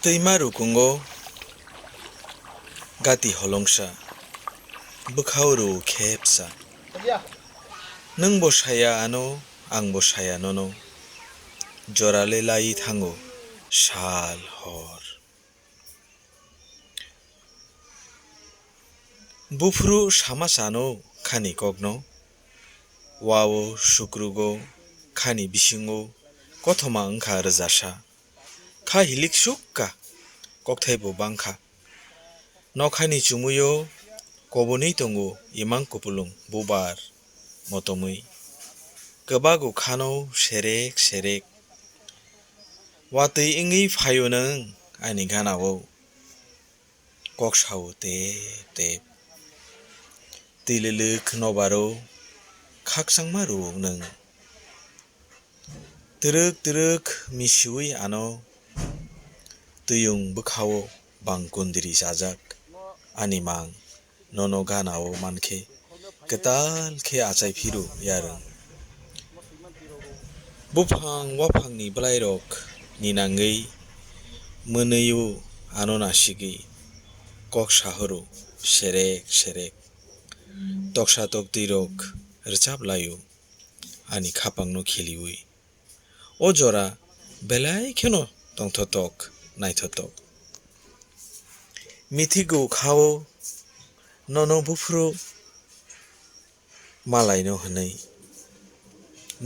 दैमा रुकुंगो गाति हलंसा बोखावरु खेबसा नों बसाया आनो आं बसाया ननो जराले लाई थांगो साल हर बुफ्रु सामा सानो खानि कग्नो वावो सुक्रुगो खानि बिसिंगो कथमा अंखा रजासा खा हिलिक सुक्का कक्थाइबो बांखा नखानि चुमुयो कबनै तंगो इमां कुपुलुं बुबार मतमै गोबागो खानो सेरेक सेरेक वातै इंगै फायो नों आंनि गानावो कक्सावो तेब तेब दैलोलोक नबारो खाकसांमा रुवो नों तोरोक तोरोक मिसिउइ आनो दैयुं बोखावो बांकुन्दिरि जाजाक आनि मां ननो गानावो मानखे केताल खे आचाय फिरु यारों बुफां वाफांनि ब्लाइरक निनांगै मोनैयो आनो नासिगै कक्साहरो सेरेक सेरेक तक्सा तक दैरक रचाब लायो आनि खापांनो खेलिउइ ओ जरा बेलाय खेनो तंथतक नायथतक मिथिगौ खावो ननो बुफ्रु मालायनो हनै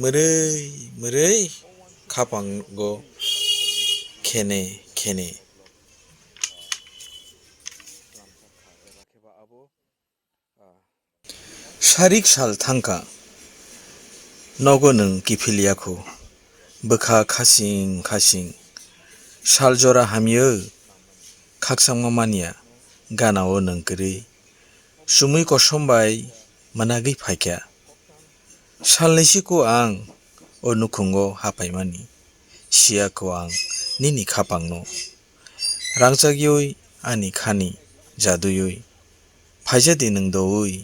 मोरै मोरै खापांगो खेने खेने सारिक साल थांखा नगो नों किफिलियाखौ बोखा खासिं खासिं साल जरा हामियो खाकसांमा मानिया गानावो नोंकरै सुमै कसमबाय मोनागै फायख्या सालनैसोखौ आं ओ नुखुंगो हापायमानि सियाखौ आं निनि खापांनो रांचागियै आनि खानि जादुयै फायजादि नों दौयै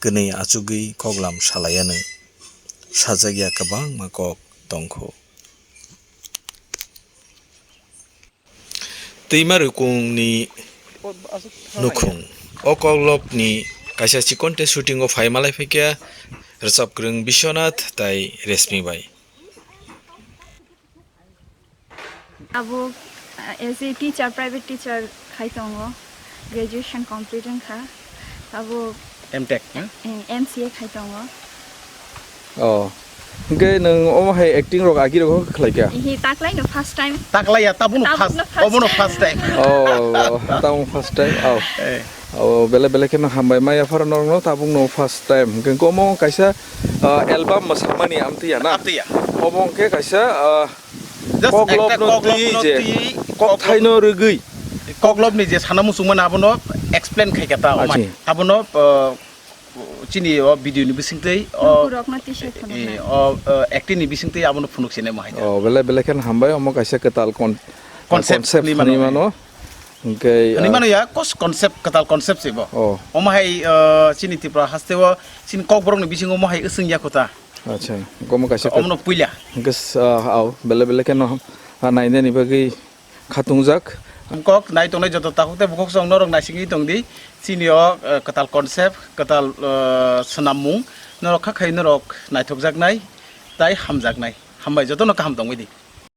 गोनै आचुगै कग्लाम सालायानो साजागिया गोबां माकक दंखो दैमा रुकुंनि नुखुं अकलबनि कायसा चिकनटे शुटिंगो फायमालाय फैक्या रचाबग्रों बिश्वनाथ ताई रेशमी बाई Abo as a teacher, private teacher, khaitongo graduation complete kha. Abo MTech, MCA khaitongo. Oh, okay, neng omahai acting rok agi rok khlaikia. He taklay no first time. taklay ya tabuno first time. Oh, tabung first time. Oh, oh, bela kena hambai maya far norno tabung no first time. Mungkin komo kaisa album masamani amti ya na. Amti ya. Omong ke kaisa koglop no je kok thaino rugui. Koglop ni je sana musungman abono explain khai kata omai. Abono chini video ni bisingtei acting ni bisingtei abono phunuk sine mahai. Oh, bela kena hambai omong kaisa ketal concept ni mano. Okay. Ni mano ya konsep ketal konsep sih bo. Oh. Omahai chini tipra hastewa chini kokborong ni bising omahai usung ya kota. Acha, komo kaisa omno puila. Ges au bela kena naine ni bagi khatungjak. Kok nai tongnai joto takute bukok song norong nasingi tongdi sinio ketal konsep ketal senamung norok khakai norok naithokjak nai tai hamjak nai hambai joto no kaham tongwi di